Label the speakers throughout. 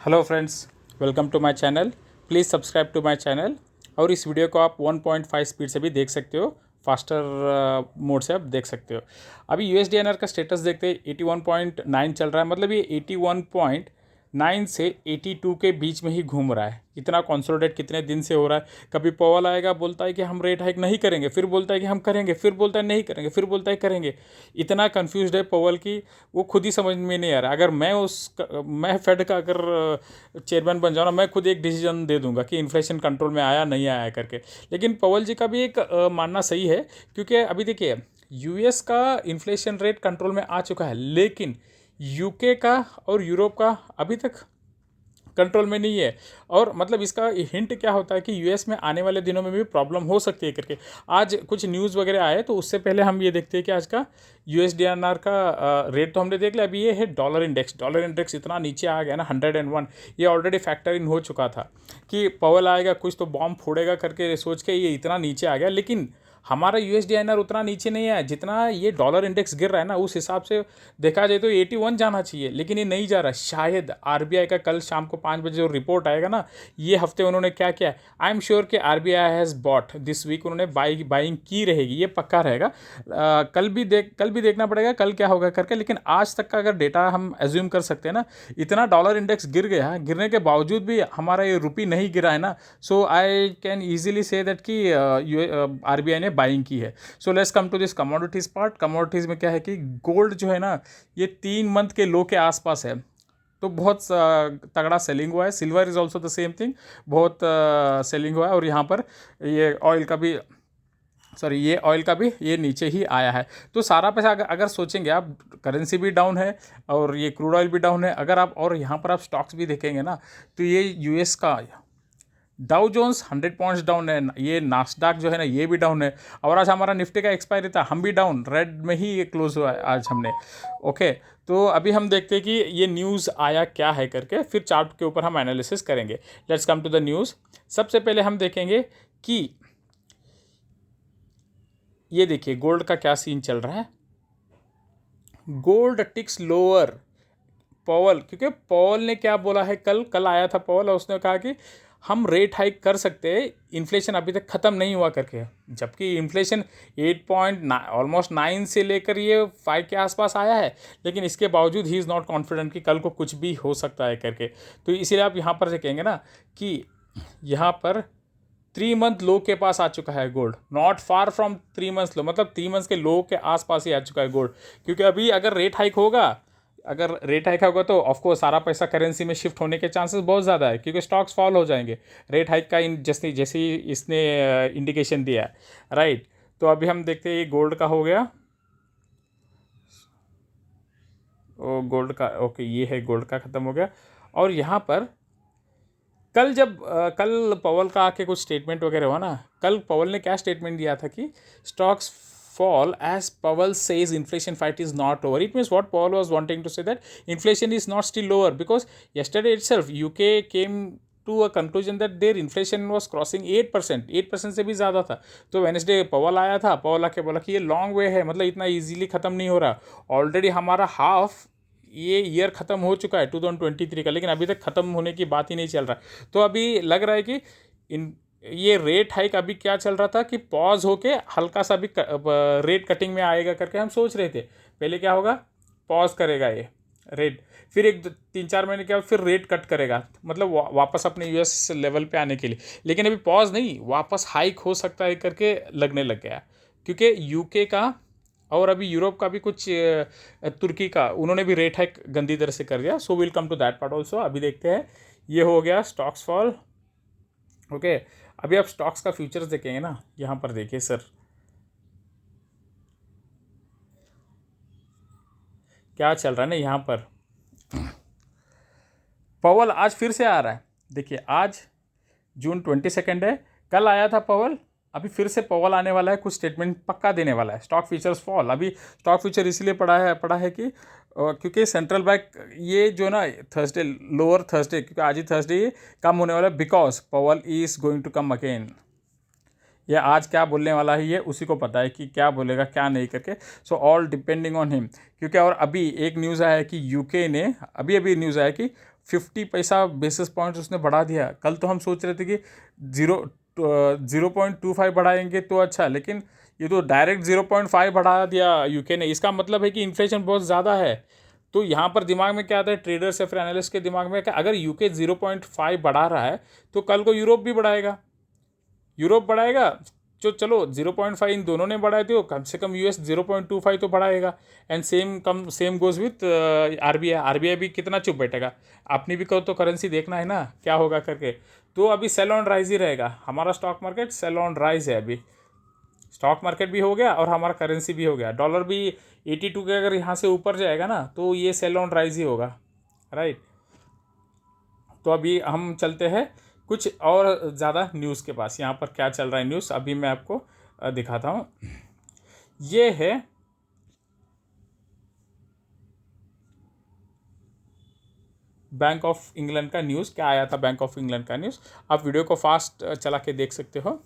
Speaker 1: Hello friends, welcome to my channel. Please subscribe to my channel. और इस video को आप 1.5 स्पीड से भी देख सकते हो, फास्टर मोड से आप देख सकते हो। अभी USDNR का स्टेटस देखते हैं, 81.9 चल रहा है। मतलब ये 81.9 से 82 के बीच में ही घूम रहा है। इतना कंसोलिडेट कितने दिन से हो रहा है। कभी पॉवल आएगा, बोलता है कि हम रेट हाइक नहीं करेंगे, फिर बोलता है कि हम करेंगे, फिर बोलता है नहीं करेंगे, फिर बोलता है करेंगे। इतना कंफ्यूज्ड है पॉवल की, वो खुद ही समझ में नहीं आ रहा। अगर मैं फेड का अगर चेयरमैन बन जाऊँ ना, मैं खुद एक डिसीजन दे दूंगा कि इन्फ्लेशन कंट्रोल में आया नहीं आया करके। लेकिन पवल जी का भी एक मानना सही है, क्योंकि अभी देखिए US का इन्फ्लेशन रेट कंट्रोल में आ चुका है, लेकिन UK का और यूरोप का अभी तक कंट्रोल में नहीं है। और मतलब इसका हिंट क्या होता है कि US में आने वाले दिनों में भी प्रॉब्लम हो सकती है करके। आज कुछ न्यूज़ वगैरह आए, तो उससे पहले हम ये देखते हैं कि आज का USDNR का रेट तो हमने देख लिया। अभी ये है डॉलर इंडेक्स इतना नीचे आ गया ना, 101। ये ऑलरेडी फैक्टर इन हो चुका था कि पवल आएगा, कुछ तो बॉम्ब फोड़ेगा करके सोच के ये इतना नीचे आ गया। लेकिन हमारा USDNR उतना नीचे नहीं आया जितना ये डॉलर इंडेक्स गिर रहा है ना। उस हिसाब से देखा जाए तो 81 जाना चाहिए, लेकिन ये नहीं जा रहा। शायद RBI का कल शाम को 5 बजे जो रिपोर्ट आएगा ना, ये हफ्ते उन्होंने क्या किया, आई एम श्योर कि RBI has bought this week. उन्होंने बाइंग की रहेगी, ये पक्का रहेगा। कल भी देखना पड़ेगा कल क्या होगा करके। लेकिन आज तक का अगर डेटा हम एज्यूम कर सकते हैं ना, इतना डॉलर इंडेक्स गिर गया है, गिरने के बावजूद भी हमारा ये रुपी नहीं गिरा है ना। So I can easily say that कि RBI ने बाइंग की है। So let's come to this commodities part. Commodities में क्या है कि गोल्ड जो है ना, ये 3 मंथ के लो के आसपास है, तो बहुत तगड़ा सेलिंग हुआ है। Silver is also the same thing, बहुत सेलिंग हुआ है। और यहाँ पर ये ऑयल का भी ये नीचे ही आया है। तो सारा पैसा अगर सोचेंगे आप, करेंसी भी डाउन है और ये क्रूड ऑयल भी डाउन है। अगर आप और यहाँ पर आप स्टॉक्स भी देखेंगे ना, तो ये US का डाउ जोन्स 100 पॉइंट्स डाउन है, ये नास्डाक जो है ना ये भी डाउन है। और आज हमारा निफ्टी का एक्सपायरी था, हम भी डाउन, रेड में ही ये क्लोज हुआ है आज हमने। ओके, तो अभी हम देखते हैं कि ये न्यूज़ आया क्या है करके, फिर चार्ट के ऊपर हम एनालिसिस करेंगे। Let's come to the news. सबसे पहले हम देखेंगे कि ये देखिए गोल्ड का क्या सीन चल रहा है। Gold ticks lower. पॉवल, क्योंकि पॉवल ने क्या बोला है, कल आया था पॉवल और उसने कहा कि हम रेट हाइक कर सकते हैं, इन्फ्लेशन अभी तक ख़त्म नहीं हुआ करके। जबकि इन्फ्लेशन 8.9 ऑलमोस्ट 9 से लेकर ये 5 के आसपास आया है, लेकिन इसके बावजूद ही इज़ नॉट कॉन्फिडेंट कि कल को कुछ भी हो सकता है करके। तो इसीलिए आप यहाँ पर देखेंगे ना कि यहाँ पर 3 मंथ लो के पास आ चुका है gold, not far from 3 months low, मतलब 3 मंथ्स के लो के आसपास ही आ चुका है गोल्ड। क्योंकि अभी अगर रेट हाइक होगा तो ऑफकोर्स सारा पैसा करेंसी में शिफ्ट होने के चांसेस बहुत ज़्यादा है, क्योंकि स्टॉक्स फॉल हो जाएंगे रेट हाइक का जैसे ही इसने इंडिकेशन दिया है, राइट। तो अभी हम देखते हैं, ये गोल्ड का हो गया। ओ गोल्ड का, ओके, ये है गोल्ड का ख़त्म हो गया। और यहाँ पर कल पवल का आके कुछ स्टेटमेंट वगैरह हुआ ना। कल पवल ने क्या स्टेटमेंट दिया था कि stocks fall as Powell says inflation fight is not over. It means what Powell was wanting to say, that inflation is not still over, because yesterday itself UK came to a conclusion that their inflation was crossing 8%, 8% से भी ज़्यादा था। तो Wednesday पवल आया था, पवल आके बोला कि ये लॉन्ग वे है, मतलब इतना इजीली ख़त्म नहीं हो रहा। ऑलरेडी हमारा हाफ ये ईयर ख़त्म हो चुका है 2023 का, लेकिन अभी तक ख़त्म होने की बात ही नहीं चल रहा। तो अभी लग रहा है कि ये रेट हाइक अभी क्या चल रहा था कि पॉज होके हल्का सा भी रेट कटिंग में आएगा करके हम सोच रहे थे। पहले क्या होगा, पॉज करेगा ये रेट, फिर 3-4 महीने के बाद फिर रेट कट करेगा, मतलब वापस अपने US लेवल पे आने के लिए। लेकिन अभी पॉज नहीं, वापस हाइक हो सकता है करके लगने लग गया, क्योंकि UK का और अभी यूरोप का भी कुछ, तुर्की का, उन्होंने भी रेट हाइक गंदी तरह से कर दिया। So will come to that part also. अभी देखते हैं, ये हो गया स्टॉक्स फॉल। ओके, अभी आप स्टॉक्स का फ्यूचर्स देखेंगे ना, यहाँ पर देखिए सर क्या चल रहा है ना। यहाँ पर पवल आज फिर से आ रहा है। देखिए आज जून 22 है, कल आया था पवल, अभी फिर से पवल आने वाला है, कुछ स्टेटमेंट पक्का देने वाला है। Stock futures fall. अभी स्टॉक फ्यूचर इसलिए पड़ा है कि क्योंकि सेंट्रल बैंक ये जो ना थर्सडे, लोअर थर्सडे, क्योंकि आज ही थर्सडे ये कम होने वाला है, because Powell is going to come again. ये आज क्या बोलने वाला है ये उसी को पता है कि क्या बोलेगा क्या नहीं करके। So all depending on him. क्योंकि और अभी एक न्यूज़ आया है कि UK ने, अभी न्यूज़ आया कि 50 पैसा बेसिस पॉइंट्स उसने बढ़ा दिया। कल तो हम सोच रहे थे कि 0.25 बढ़ाएंगे तो अच्छा, लेकिन ये तो डायरेक्ट 0.5 बढ़ा दिया यूके ने। इसका मतलब है कि इन्फ्लेशन बहुत ज़्यादा है। तो यहाँ पर दिमाग में क्या आता है ट्रेडर्स या फिर एनालिस्ट के दिमाग में कि अगर यूके 0.5 बढ़ा रहा है तो कल को यूरोप भी बढ़ाएगा, यूरोप बढ़ाएगा। जो चलो 0.5 इन दोनों ने बढ़ाए थे, कम से कम यूएस 0.25 तो बढ़ाएगा। And same goes with RBI. RBI भी कितना चुप बैठेगा, अपनी भी तो करेंसी देखना है ना क्या होगा करके। तो अभी सेल ऑन राइज ही रहेगा, हमारा stock market sell on rise है अभी। स्टॉक मार्केट भी हो गया और हमारा करेंसी भी हो गया। डॉलर भी 82 के अगर यहाँ से ऊपर जाएगा ना तो ये सेल ऑन राइज ही होगा, राइट। तो अभी हम चलते हैं कुछ और ज़्यादा न्यूज़ के पास। यहाँ पर क्या चल रहा है न्यूज़ अभी मैं आपको दिखाता हूँ। ये है बैंक ऑफ इंग्लैंड का न्यूज़। क्या आया था बैंक ऑफ इंग्लैंड का न्यूज़, आप वीडियो को फास्ट चला के देख सकते हो।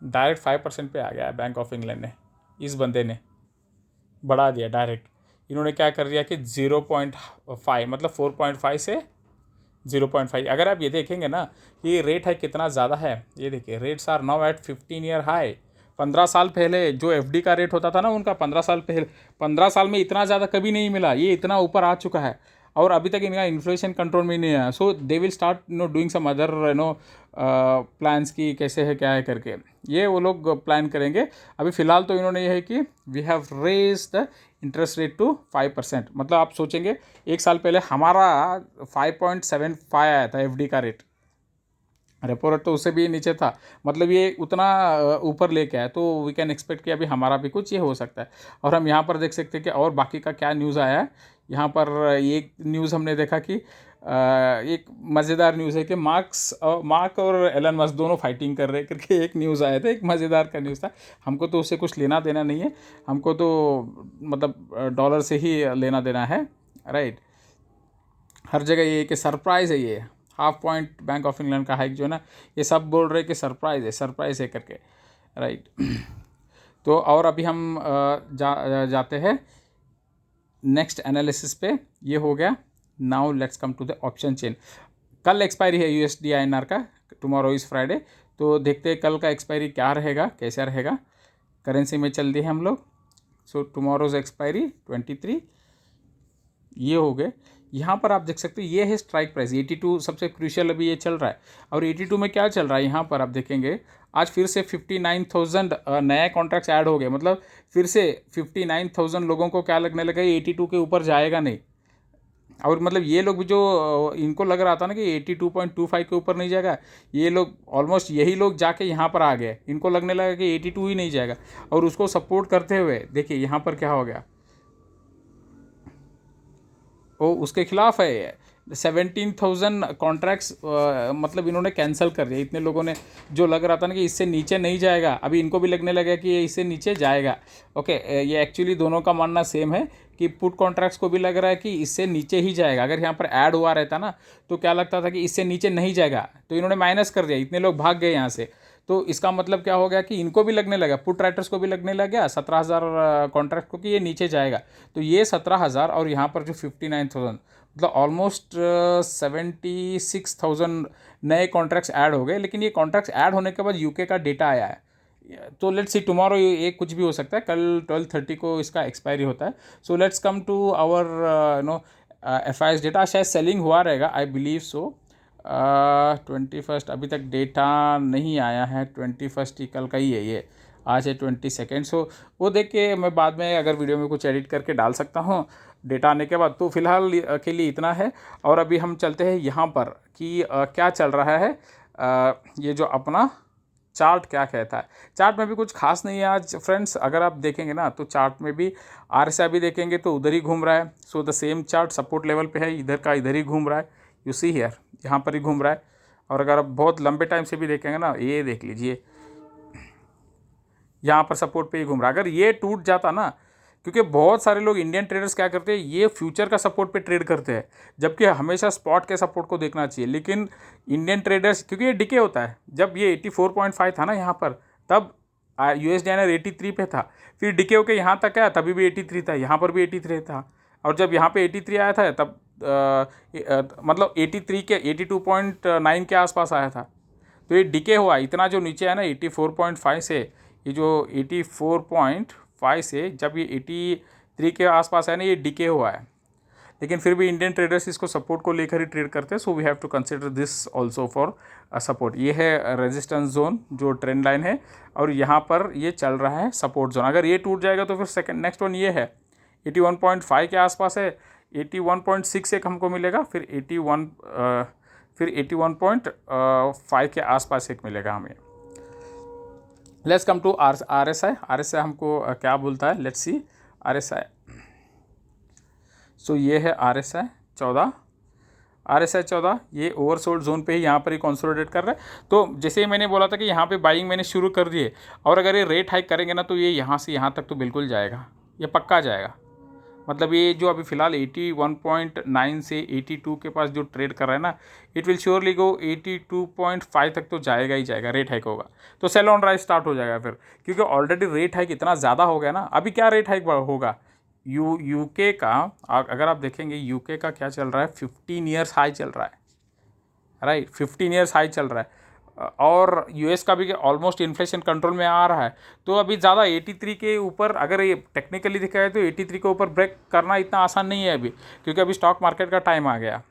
Speaker 1: डायरेक्ट 5% पे आ गया है बैंक ऑफ इंग्लैंड ने, इस बंदे ने बढ़ा दिया डायरेक्ट। इन्होंने क्या कर दिया कि 0.5 मतलब 4.5 से 0.5। अगर आप ये देखेंगे ना ये रेट है कितना ज़्यादा है, ये देखिए rates are now at 15 year high. 15 साल पहले जो एफडी का रेट होता था ना उनका 15 साल पहले, 15 साल में इतना ज़्यादा कभी नहीं मिला, ये इतना ऊपर आ चुका है। और अभी तक इनका इन्फ्लेशन कंट्रोल में नहीं आया। So they will start doing some other plans की कैसे है क्या है करके, ये वो लोग प्लान करेंगे। अभी फ़िलहाल तो इन्होंने ये है कि we have raise the interest rate to 5%। मतलब आप सोचेंगे एक साल पहले हमारा 5.75 आया था एफडी का रेट, रेपो रेट तो उससे भी नीचे था। मतलब ये उतना ऊपर लेके आया, तो वी कैन एक्सपेक्ट कि अभी हमारा भी कुछ ये हो सकता है। और हम यहाँ पर देख सकते हैं कि और बाकी का क्या न्यूज़ आया है। यहाँ पर एक न्यूज़ हमने देखा कि एक मज़ेदार न्यूज़ है कि मार्क और एलन मस्क दोनों फाइटिंग कर रहे करके एक न्यूज़ आया था। एक मज़ेदार का न्यूज़ था, हमको तो उससे कुछ लेना देना नहीं है, हमको तो मतलब डॉलर से ही लेना देना है, राइट। हर जगह ये कि सरप्राइज़ है, ये half point bank of England का हाइक जो है ना, ये सब बोल रहे कि सरप्राइज़ है करके, राइट। तो और अभी हम जाते हैं नेक्स्ट एनालिसिस पे। ये हो गया। Now let's come to the option chain. कल एक्सपायरी है यूएसडी आईएनआर का, टुमारो इज़ फ्राइडे। तो देखते हैं कल का एक्सपायरी क्या रहेगा, कैसा रहेगा। करेंसी में चल दिए हम लोग। सो टुमारोज एक्सपायरी 23 ये हो गए। यहाँ पर आप देख सकते हो ये है स्ट्राइक प्राइस 82, सबसे क्रूशियल अभी ये चल रहा है। और 82 में क्या चल रहा है, यहाँ पर आप देखेंगे आज फिर से 59,000 नए कॉन्ट्रैक्ट्स ऐड हो गए। मतलब फिर से 59,000 लोगों को क्या लगने लगा 82 के ऊपर जाएगा नहीं। और मतलब ये लोग भी जो इनको लग रहा था ना कि 82.25 के ऊपर नहीं जाएगा, ये लोग ऑलमोस्ट यही लोग जाके यहाँ पर आ गए। इनको लगने लगा कि 82 ही नहीं जाएगा। और उसको सपोर्ट करते हुए देखिए यहाँ पर क्या हो गया, वो उसके खिलाफ है 17,000 कॉन्ट्रैक्ट्स मतलब इन्होंने कैंसिल कर दिया। इतने लोगों ने जो लग रहा था ना कि इससे नीचे नहीं जाएगा, अभी इनको भी लगने लगा कि ये इससे नीचे जाएगा। ओके, ये एक्चुअली दोनों का मानना सेम है कि पुट कॉन्ट्रैक्ट्स को भी लग रहा है कि इससे नीचे ही जाएगा। अगर यहाँ पर ऐड हुआ रहता ना तो क्या लगता था कि इससे नीचे नहीं जाएगा, तो इन्होंने माइनस कर दिया, इतने लोग भाग गए यहाँ से। तो इसका मतलब क्या हो गया कि इनको भी लगने लगा, पुट राइटर्स को भी लगने लग गया 17,000 कॉन्ट्रैक्ट को कि ये नीचे जाएगा। तो ये 17,000 और यहाँ पर जो 59,000 मतलब ऑलमोस्ट 76,000 नए कॉन्ट्रैक्ट्स ऐड हो गए। लेकिन ये कॉन्ट्रैक्ट्स ऐड होने के बाद यूके का डेटा आया है, तो लेट्स सी टुमारो ये कुछ भी हो सकता है। कल 12:30 को इसका एक्सपायरी होता है। So let's come to our FIS data. शायद सेलिंग हुआ रहेगा, आई बिलीव सो। 21 अभी तक डेटा नहीं आया है, 21 ही कल का ही है ये, आज है 22। सो वो देख के मैं बाद में अगर वीडियो में कुछ एडिट करके डाल सकता हूँ डेटा आने के बाद। तो फिलहाल के लिए इतना है। और अभी हम चलते हैं यहाँ पर कि क्या चल रहा है। ये जो अपना चार्ट क्या कहता है, चार्ट में भी कुछ खास नहीं है आज फ्रेंड्स। अगर आप देखेंगे ना तो चार्ट में भी RSI भी देखेंगे तो उधर ही घूम रहा है। So the same chart support level पे है, इधर का इधर ही घूम रहा है, यू सी हियर, यहाँ पर ही घूम रहा है। और अगर आप बहुत लंबे टाइम से भी देखेंगे ना, ये देख लीजिए यहाँ पर सपोर्ट पे ही घूम रहा है। अगर ये टूट जाता ना, क्योंकि बहुत सारे लोग इंडियन ट्रेडर्स क्या करते हैं, ये फ्यूचर का सपोर्ट पे ट्रेड करते हैं, जबकि हमेशा स्पॉट के सपोर्ट को देखना चाहिए। लेकिन इंडियन ट्रेडर्स, क्योंकि ये डिके होता है, जब ये 84.5 था ना यहाँ पर, तब USD INR 83 पे था, फिर डिके होकर यहाँ तक आया, तभी भी 83 था, यहाँ पर भी 83 था। और जब यहाँ पे 83 आया था तब मतलब 83 के 82.9 के आसपास आया था। तो ये डिके हुआ, इतना जो नीचे है ना 84.5 से, ये जो 84.5 से जब ये 83 के आसपास है ना, ये डिके हुआ है। लेकिन फिर भी इंडियन ट्रेडर्स इसको सपोर्ट को लेकर ही ट्रेड करते हैं। So we have to consider this also for support. ये है रेजिस्टेंस जोन जो ट्रेंड लाइन है, और यहाँ पर ये चल रहा है सपोर्ट जोन। अगर ये टूट जाएगा तो फिर सेकंड नेक्स्ट वन ये है 81.5 के आसपास है, 81.6 एक हमको मिलेगा, फिर 81.5 के आसपास एक मिलेगा हमें। Let's come to R S I. R S I हमको क्या बोलता है, let's see R S I. So ये है R S I 14, R S I 14, ये ओवरसोल्ड जोन पे ही यहाँ पर ही कंसोलिडेट कर रहा है। तो जैसे ही मैंने बोला था कि यहाँ पे बाइंग मैंने शुरू कर दिए, और अगर ये रेट हाइक करेंगे ना तो ये यहाँ से यहाँ तक तो बिल्कुल जाएगा, ये पक्का जाएगा। मतलब ये जो अभी फ़िलहाल 81.9 से 82 के पास जो ट्रेड कर रहा है ना, इट विल श्योरली गो 82.5 तक तो जाएगा ही जाएगा। रेट हाइक होगा तो सेल ऑन राइज स्टार्ट हो जाएगा फिर, क्योंकि ऑलरेडी रेट हाइक इतना ज़्यादा हो गया ना। अभी क्या रेट हाइक होगा, यूके का अगर आप देखेंगे, यूके का क्या चल रहा है, 15 ईयर्स हाई चल रहा है, राइट, 15 ईयर्स हाई चल रहा है। और यूएस का भी ऑलमोस्ट इन्फ्लेशन कंट्रोल में आ रहा है। तो अभी ज़्यादा 83 के ऊपर, अगर ये टेक्निकली देखा जाए तो 83 के ऊपर ब्रेक करना इतना आसान नहीं है अभी, क्योंकि अभी स्टॉक मार्केट का टाइम आ गया,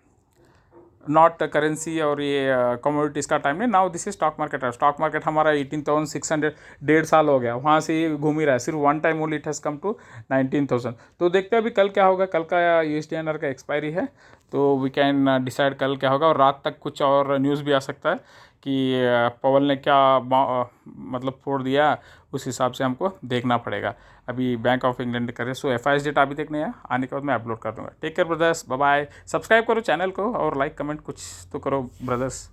Speaker 1: नॉट करेंसी और ये कमोडिटीज़ का टाइम नहीं। Now this is stock market. Stock market हमारा 18,600 1.5 साल हो गया, वहाँ से ये घूम ही रहा है, सिर्फ one time only it has come to 19,000। तो देखते हैं अभी कल क्या होगा। कल का USDNR का एक्सपायरी है, तो वी कैन डिसाइड कल क्या होगा। और रात तक कुछ और न्यूज़ भी आ सकता है कि पवल ने क्या मतलब फोड़ दिया, उस हिसाब से हमको देखना पड़ेगा। अभी बैंक ऑफ इंग्लैंड करे। सो FIS डेटा अभी तक नहीं है, आने के बाद मैं अपलोड कर दूँगा। Take care brothers, bye bye. Subscribe करो चैनल को और लाइक कमेंट कुछ तो करो ब्रदर्स।